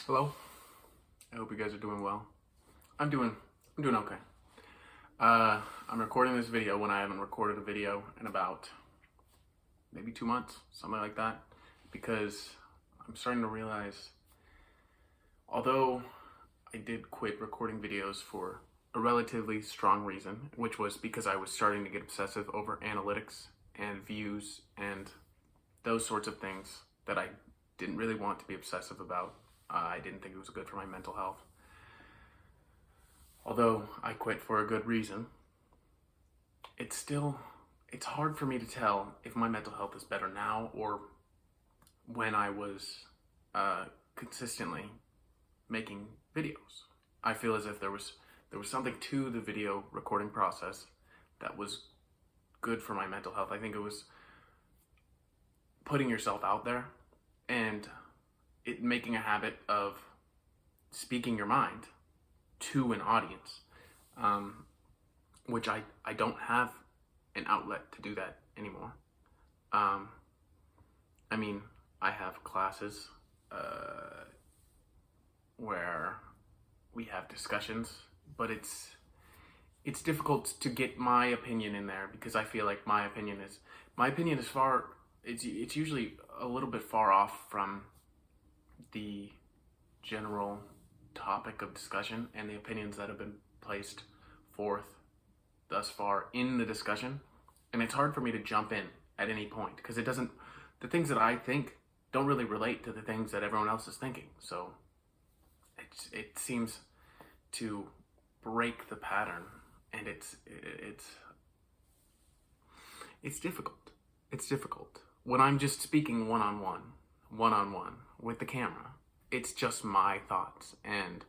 Hello. I hope you guys are doing well. I'm doing okay. I'm recording this video when I haven't recorded a video in about maybe 2 months, something like that, because I'm starting to realize, although I did quit recording videos for a relatively strong reason, which was because I was starting to get obsessive over analytics and views and those sorts of things that I didn't really want to be obsessive about. I didn't think it was good for my mental health. Although I quit for a good reason, it's hard for me to tell if my mental health is better now or when I was consistently making videos. I feel as if there was something to the video recording process that was good for my mental health. I think it was putting yourself out there and it making a habit of speaking your mind to an audience, which I don't have an outlet to do that anymore. I mean, I have classes where we have discussions, but it's difficult to get my opinion in there because I feel like my opinion is it's usually a little bit far off from the general topic of discussion and the opinions that have been placed forth thus far in the discussion, and it's hard for me to jump in at any point because the things that I think don't really relate to the things that everyone else is thinking, so it seems to break the pattern, and it's difficult when I'm just speaking one-on-one with the camera. It's just my thoughts, and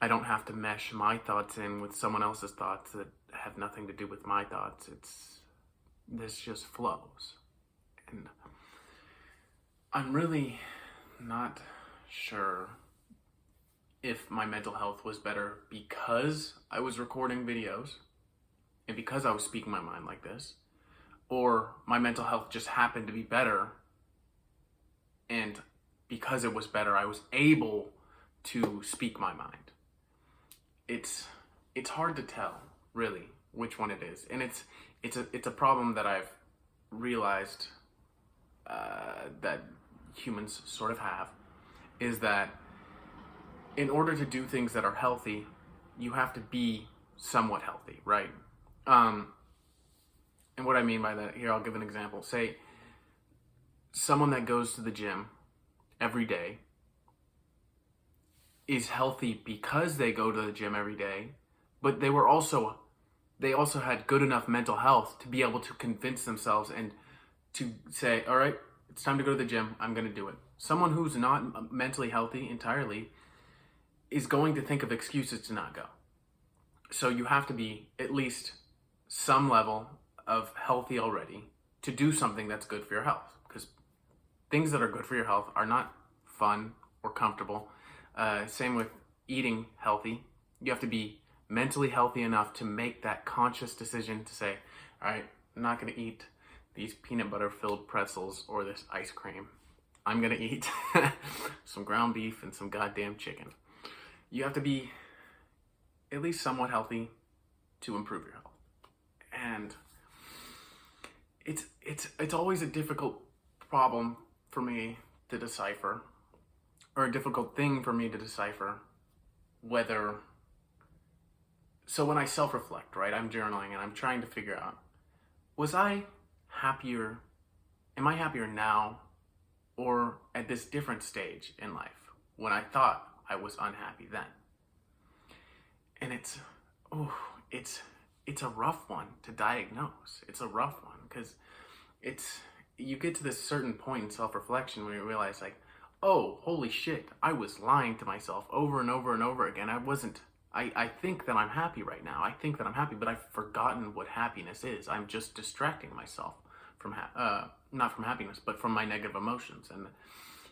I don't have to mesh my thoughts in with someone else's thoughts that have nothing to do with my thoughts. This just flows, and I'm really not sure if my mental health was better because I was recording videos and because I was speaking my mind like this, or my mental health just happened to be better, and because it was better, I was able to speak my mind. It's hard to tell, really, which one it is, and it's a problem that I've realized that humans sort of have, is that in order to do things that are healthy, you have to be somewhat healthy, right? And what I mean by that, here I'll give an example. Say someone that goes to the gym every day is healthy because they go to the gym every day, but they also had good enough mental health to be able to convince themselves and to say, all right, it's time to go to the gym, I'm going to do it. Someone who's not mentally healthy entirely is going to think of excuses to not go. So you have to be at least some level of healthy already to do something that's good for your health, because things that are good for your health are not fun or comfortable. Same with eating healthy. You have to be mentally healthy enough to make that conscious decision to say, all right, I'm not going to eat these peanut butter filled pretzels or this ice cream. I'm going to eat some ground beef and some goddamn chicken. You have to be at least somewhat healthy to improve your health. And it's always a difficult problem for me to decipher, or a difficult thing for me to decipher, whether... So when I self-reflect, right, I'm journaling and I'm trying to figure out, am I happier now or at this different stage in life when I thought I was unhappy then? And it's a rough one to diagnose. It's a rough one because you get to this certain point in self-reflection where you realize, like, oh, holy shit, I was lying to myself over and over and over again. I think that I'm happy right now. I think that I'm happy, but I've forgotten what happiness is. I'm just distracting myself from, not from happiness, but from my negative emotions and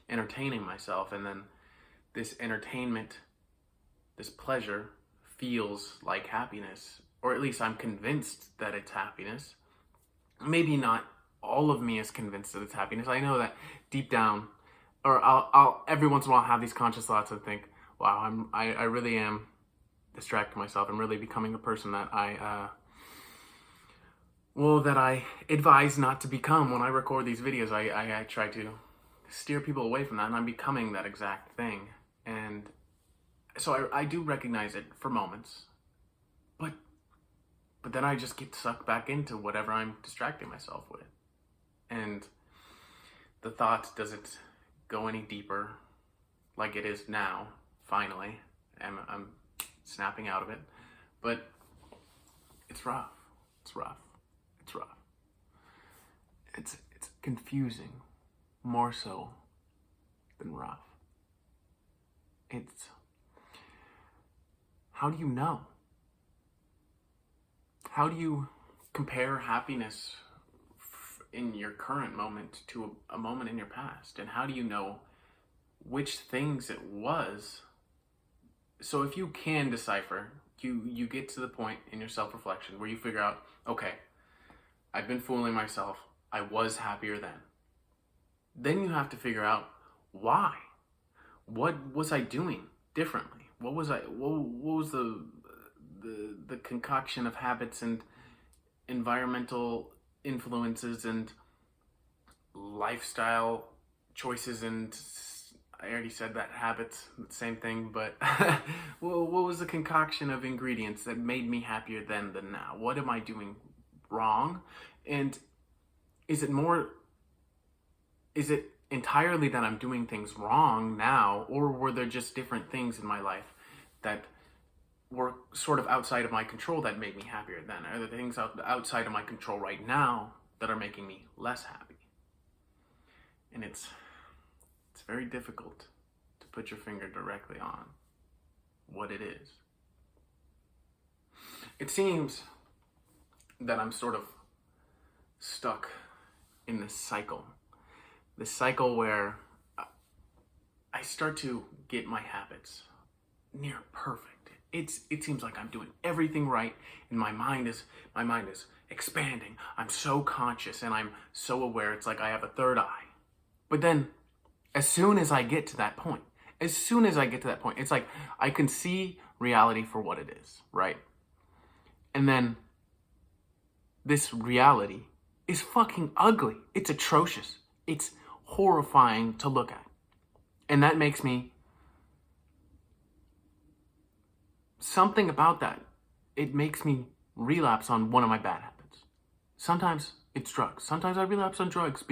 entertaining myself. And then this entertainment, this pleasure feels like happiness, or at least I'm convinced that it's happiness. Maybe not all of me is convinced that it's happiness. I know that deep down, or I'll every once in a while have these conscious thoughts and think, wow, I really am distracting myself. I'm really becoming the person that that I advise not to become. When I record these videos, I try to steer people away from that, and I'm becoming that exact thing. And so I do recognize it for moments, but then I just get sucked back into whatever I'm distracting myself with. And the thought doesn't go any deeper like it is now, finally. I'm snapping out of it. But it's rough. It's rough. It's rough. It's confusing, more so than rough. It's, how do you know? How do you compare happiness in your current moment to a moment in your past? And how do you know which things it was? So if you can decipher, you get to the point in your self-reflection where you figure out, okay, I've been fooling myself. I was happier then. Then you have to figure out why. What was I doing differently? What was the concoction of habits and environmental influences and lifestyle choices, and I already said that habits, same thing, but what was the concoction of ingredients that made me happier then than now? What am I doing wrong? And is it entirely that I'm doing things wrong now, or were there just different things in my life that were sort of outside of my control that made me happier then? Are there things outside of my control right now that are making me less happy? And it's very difficult to put your finger directly on what it is. It seems that I'm sort of stuck in this cycle where I start to get my habits near perfect. It seems like I'm doing everything right, and my mind is expanding. I'm so conscious and I'm so aware. It's like I have a third eye. But then as soon as I get to that point, it's like I can see reality for what it is, right? And then this reality is fucking ugly. It's atrocious. It's horrifying to look at. And that makes me, something about that, it makes me relapse on one of my bad habits. Sometimes it's drugs. Sometimes I relapse on drugs.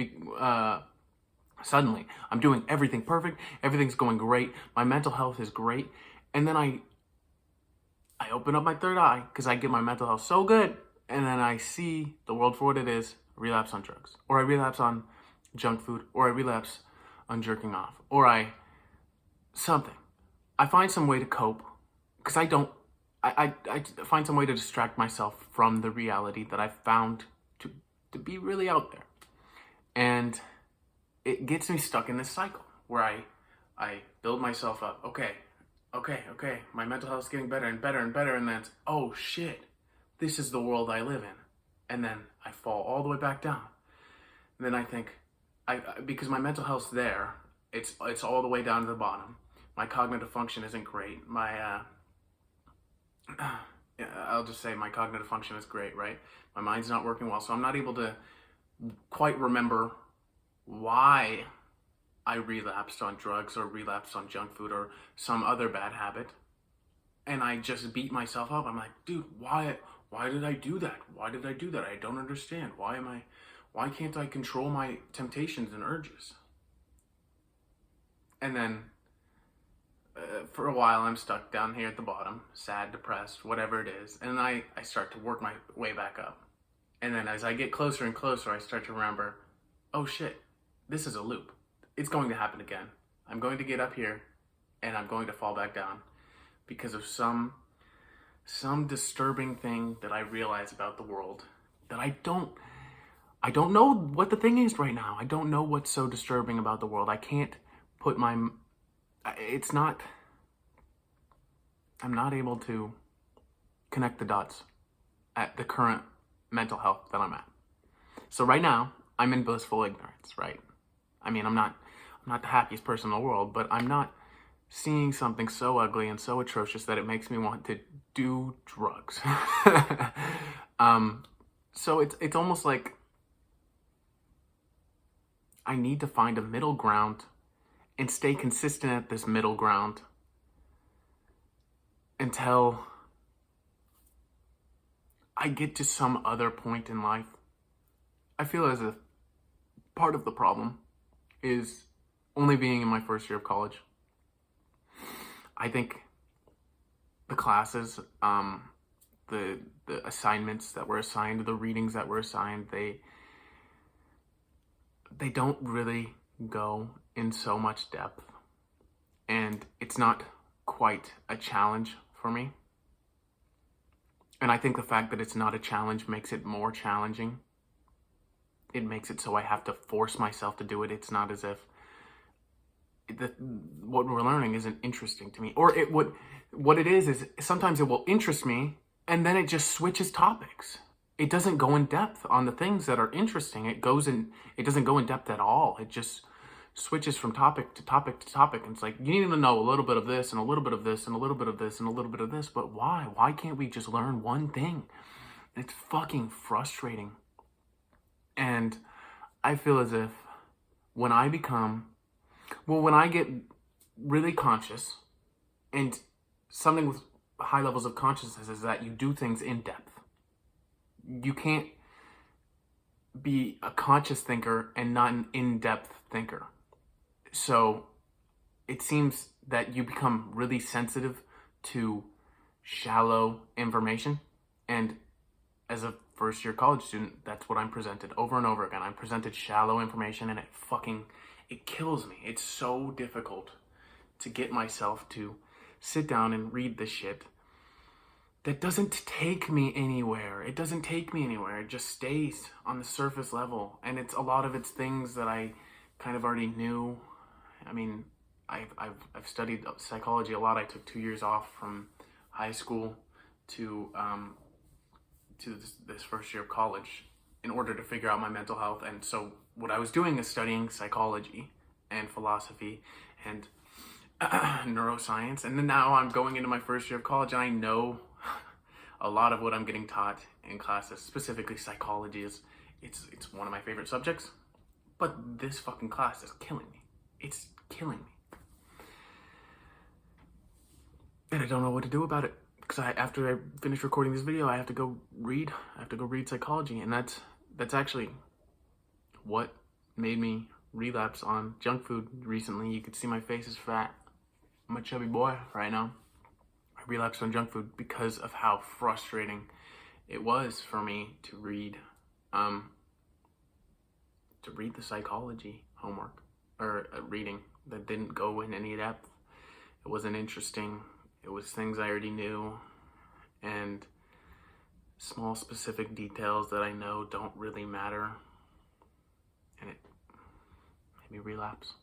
Suddenly, I'm doing everything perfect. Everything's going great. My mental health is great. And then I open up my third eye because I get my mental health so good. And then I see the world for what it is. Relapse on drugs. Or I relapse on junk food. Or I relapse on jerking off. Or something. I find some way to cope. Because I find some way to distract myself from the reality that I've found to be really out there. And it gets me stuck in this cycle where I build myself up. Okay. My mental health is getting better and better and better. And then it's, oh shit, this is the world I live in. And then I fall all the way back down. And then I think, because my mental health's there, it's all the way down to the bottom. My cognitive function isn't great. I'll just say my cognitive function is great, right? My mind's not working well. So I'm not able to quite remember why I relapsed on drugs or relapsed on junk food or some other bad habit. And I just beat myself up. I'm like, dude, why did I do that? Why did I do that? I don't understand. Why can't I control my temptations and urges? And then for a while, I'm stuck down here at the bottom, sad, depressed, whatever it is. And I start to work my way back up. And then as I get closer and closer, I start to remember, oh shit, this is a loop. It's going to happen again. I'm going to get up here and I'm going to fall back down because of some disturbing thing that I realize about the world that I don't know what the thing is right now. I don't know what's so disturbing about the world. I can't put I'm not able to connect the dots at the current mental health that I'm at. So right now, I'm in blissful ignorance, right? I mean, I'm I'm not the happiest person in the world, but I'm not seeing something so ugly and so atrocious that it makes me want to do drugs. So it's almost like I need to find a middle ground and stay consistent at this middle ground until I get to some other point in life. I feel as if part of the problem is only being in my first year of college. I think the classes, the assignments that were assigned, the readings that were assigned, they don't really go in so much depth, and it's not quite a challenge for me. And I think the fact that it's not a challenge makes it more challenging. It makes it so I have to force myself to do it. It's not as if what we're learning isn't interesting to me. Or what it is sometimes it will interest me and then it just switches topics. It doesn't go in depth on the things that are interesting. It doesn't go in depth at all. It just switches from topic to topic to topic. And it's like, you need to know a little bit of this and a little bit of this and a little bit of this and a little bit of this. But why? Why can't we just learn one thing? It's fucking frustrating. And I feel as if when I get really conscious, and something with high levels of consciousness is that you do things in depth. You can't be a conscious thinker and not an in-depth thinker. So it seems that you become really sensitive to shallow information. And as a first year college student, that's what I'm presented over and over again. I'm presented shallow information and it kills me. It's so difficult to get myself to sit down and read this shit that doesn't take me anywhere. It doesn't take me anywhere. It just stays on the surface level. And a lot of it's things that I kind of already knew. I mean, I've studied psychology a lot. I took 2 years off from high school to this first year of college in order to figure out my mental health. And so what I was doing is studying psychology and philosophy and neuroscience. And then now I'm going into my first year of college and I know a lot of what I'm getting taught in classes, specifically psychology, it's one of my favorite subjects. But this fucking class is killing me. It's killing me. And I don't know what to do about it. Because after I finish recording this video, I have to go read psychology. And that's actually what made me relapse on junk food recently. You could see my face is fat. I'm a chubby boy right now. I relapsed on junk food because of how frustrating it was for me to read the psychology homework or reading that didn't go in any depth. It wasn't interesting. It was things I already knew and small specific details that I know don't really matter. And it made me relapse.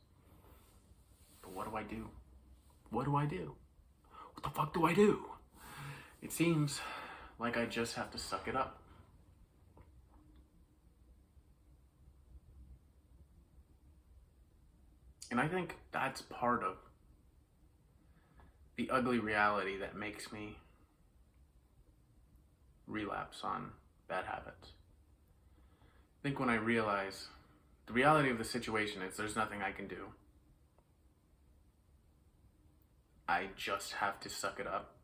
But what do I do? What do I do? What the fuck do I do? It seems like I just have to suck it up. And I think that's part of the ugly reality that makes me relapse on bad habits. I think when I realize the reality of the situation is there's nothing I can do. I just have to suck it up.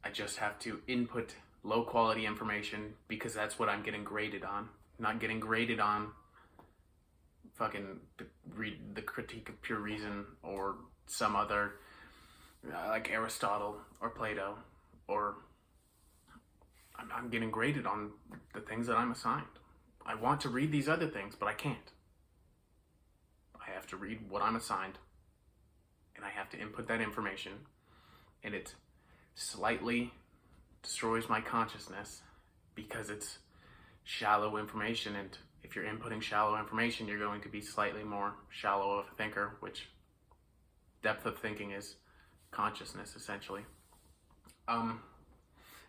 I just have to input low quality information because that's what I'm getting graded on. Not getting graded on fucking the Critique of Pure Reason or some other like Aristotle or Plato, or I'm getting graded on the things that I'm assigned. I want to read these other things, but I can't. I have to read what I'm assigned, and I have to input that information, and it slightly destroys my consciousness because it's shallow information, and if you're inputting shallow information, you're going to be slightly more shallow of a thinker, which depth of thinking is consciousness, essentially.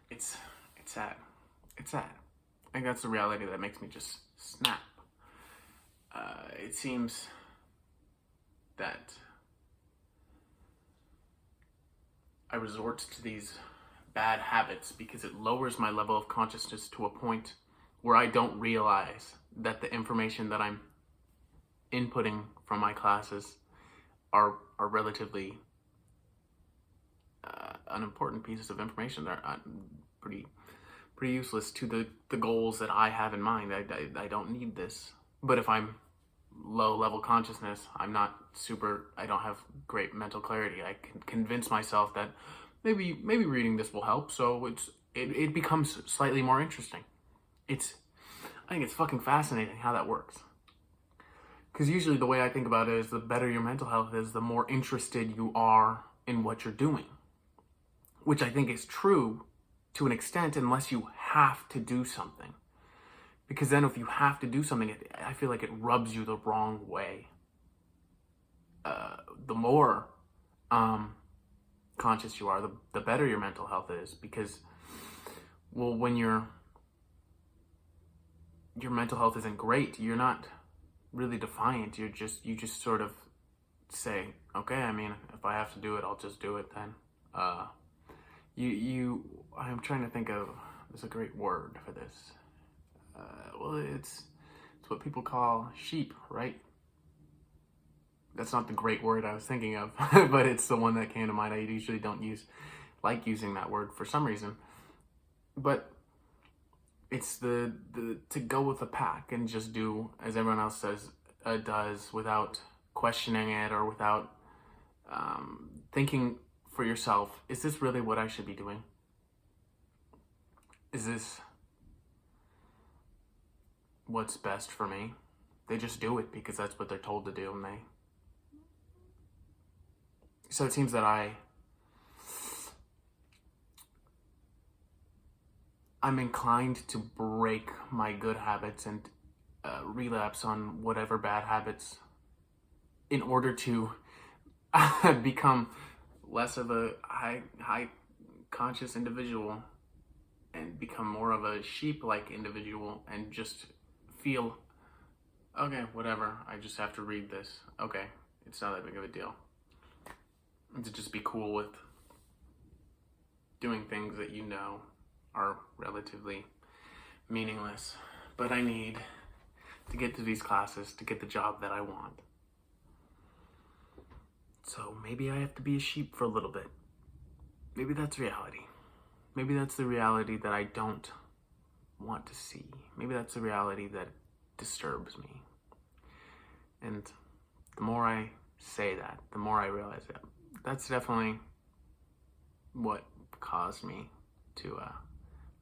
It's sad. It's sad. I think that's the reality that makes me just snap. It seems that I resort to these bad habits because it lowers my level of consciousness to a point where I don't realize that the information that I'm inputting from my classes are relatively unimportant pieces of information. They're pretty useless to the goals that I have in mind. I don't need this. But if I'm low level consciousness, I don't have great mental clarity. I can convince myself that maybe reading this will help, so it becomes slightly more interesting. I think it's fucking fascinating how that works. Because usually the way I think about it is the better your mental health is, the more interested you are in what you're doing. Which I think is true to an extent unless you have to do something. Because then if you have to do something, I feel like it rubs you the wrong way. The more conscious you are, the better your mental health is. Because, well, when your mental health isn't great, you're not really defiant. You just sort of say, okay, I mean, if I have to do it, I'll just do it then. I'm trying to think of, there's a great word for this. Well, it's what people call sheep, right? That's not the great word I was thinking of, but it's the one that came to mind. I usually don't like using that word for some reason. But it's the to go with the pack and just do as everyone else does without questioning it or without thinking for yourself, is this really what I should be doing? Is this what's best for me? They just do it because that's what they're told to do, and so it seems that I'm inclined to break my good habits and relapse on whatever bad habits in order to become less of a high conscious individual and become more of a sheep-like individual and just feel, okay, whatever, I just have to read this. Okay, it's not that big of a deal. And to just be cool with doing things that you know are relatively meaningless. But I need to get to these classes to get the job that I want. So maybe I have to be a sheep for a little bit. Maybe that's reality. Maybe that's the reality that I don't want to see. Maybe that's the reality that disturbs me. And the more I say that, the more I realize that. That's definitely what caused me to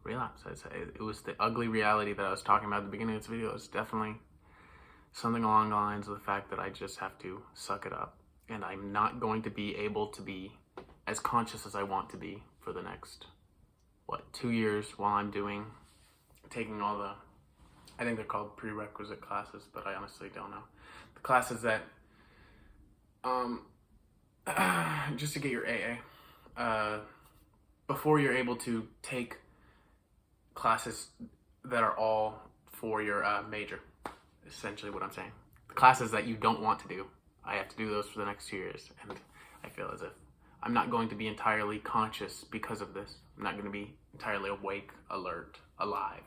relapse. It was the ugly reality that I was talking about at the beginning of this video. It's definitely something along the lines of the fact that I just have to suck it up. And I'm not going to be able to be as conscious as I want to be for the next, 2 years while I'm taking all the, I think they're called prerequisite classes, but I honestly don't know. The classes that, just to get your AA, before you're able to take classes that are all for your major, essentially what I'm saying. The classes that you don't want to do, I have to do those for the next 2 years, and I feel as if I'm not going to be entirely conscious because of this. I'm not going to be entirely awake, alert, alive,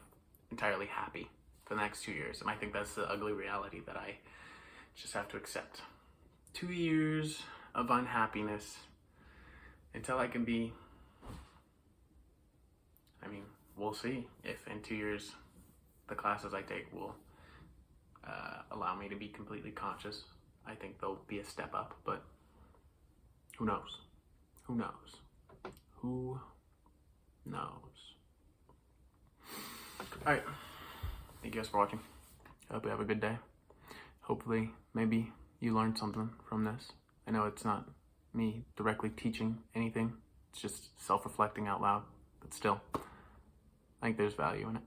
entirely happy for the next 2 years, and I think that's the ugly reality that I just have to accept. 2 years of unhappiness until I can be, I mean, we'll see if in 2 years the classes I take will allow me to be completely conscious. I think there'll be a step up, but who knows? Who knows? Who knows? Alright, thank you guys for watching. I hope you have a good day. Hopefully, maybe you learned something from this. I know it's not me directly teaching anything. It's just self-reflecting out loud. But still, I think there's value in it.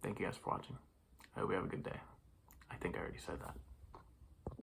Thank you guys for watching. I hope you have a good day. I think I already said that.